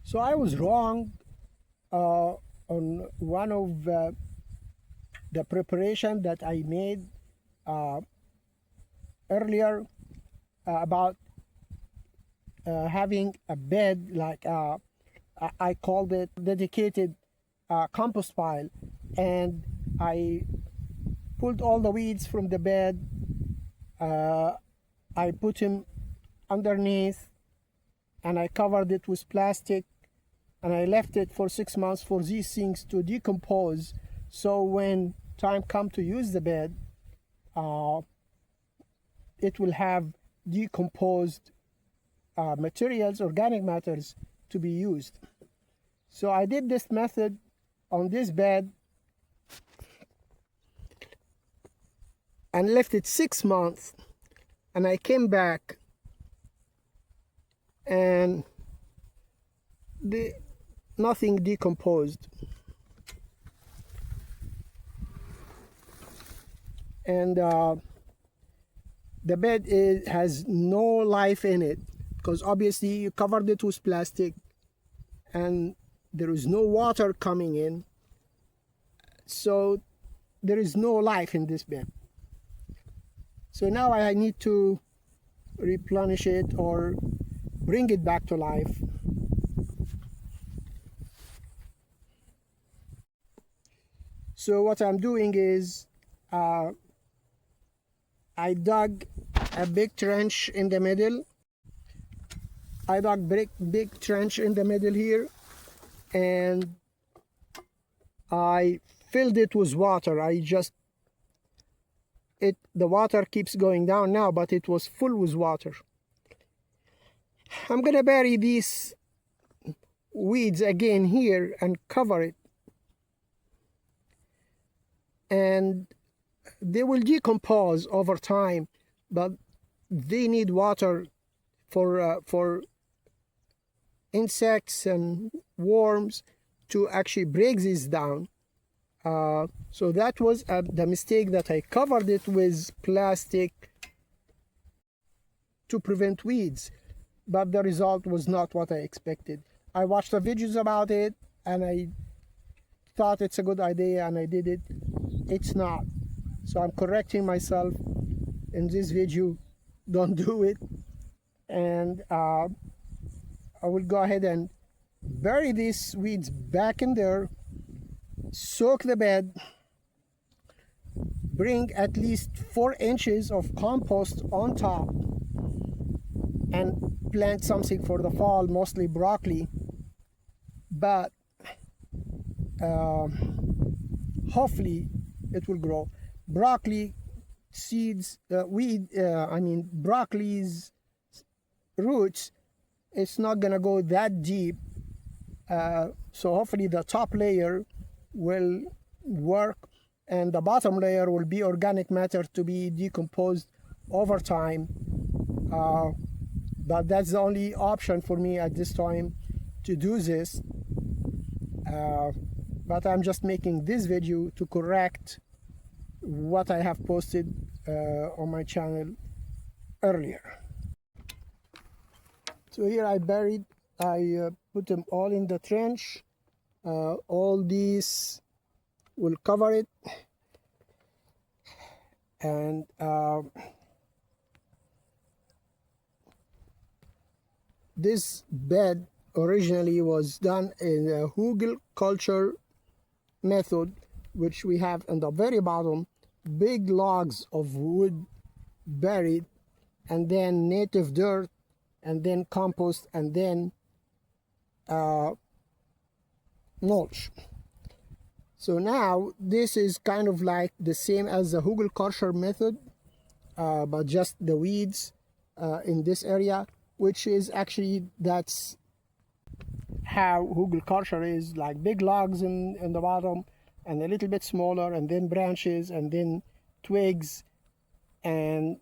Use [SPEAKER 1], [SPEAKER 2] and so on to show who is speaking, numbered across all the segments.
[SPEAKER 1] So I was wrong on one of the preparation that I made uh, earlier about having a bed, like I called it dedicated compost pile, and I pulled all the weeds from the bed. I put him underneath, and I covered it with plastic, and I left it for 6 months for these things to decompose. So when time come to use the bed, it will have decomposed materials, organic matters, to be used. So I did this method on this bed and left it 6 months, and I came back and nothing decomposed, and the bed has no life in it, because obviously you covered it with plastic and there is no water coming in, so there is no life in this bed. So now I need to replenish it or bring it back to life. So what I'm doing is I dug a big trench in the middle. I dug big trench in the middle here, and I filled it with water. The water keeps going down now, but it was full with water. I'm gonna bury these weeds again here and cover it, and they will decompose over time, but they need water for insects and worms to actually break these down. So that was the mistake, that I covered it with plastic to prevent weeds, but the result was not what I expected. I watched the videos about it and I thought it's a good idea, and I did it. It's not. So I'm correcting myself in this video. Don't do it. And I will go ahead and bury these weeds back in there, soak the bed, bring at least 4 inches of compost on top, and plant something for the fall, mostly broccoli. But hopefully it will grow. Broccoli seeds, broccoli's roots, it's not gonna go that deep, so hopefully the top layer will work, and the bottom layer will be organic matter to be decomposed over time. But that's the only option for me at this time to do this. But I'm just making this video to correct what I have posted on my channel earlier. So here I put them all in the trench. All these will cover it, and this bed originally was done in a hugelkultur method, which we have in the very bottom big logs of wood buried, and then native dirt, and then compost, and then mulch. So now this is kind of like the same as the hugelkultur method, but just the weeds in this area, which is actually, that's how hugelkultur is, like big logs in the bottom and a little bit smaller, and then branches, and then twigs and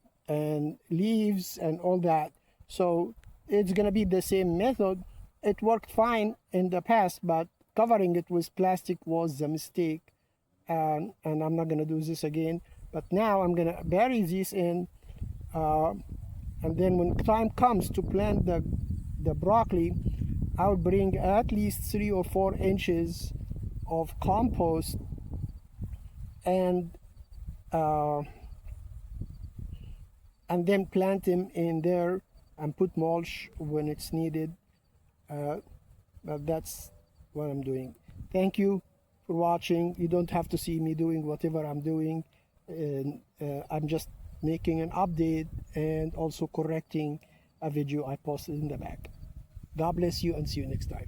[SPEAKER 1] leaves and all that. So it's gonna be the same method. It worked fine in the past, but covering it with plastic was a mistake, and I'm not gonna do this again. But now I'm gonna bury these in, and then when time comes to plant the broccoli, I'll bring at least 3 or 4 inches of compost and then plant them in there and put mulch when it's needed. But that's what I'm doing. Thank you for watching. You don't have to see me doing whatever I'm doing. And, I'm just making an update and also correcting a video I posted in the back. God bless you and see you next time.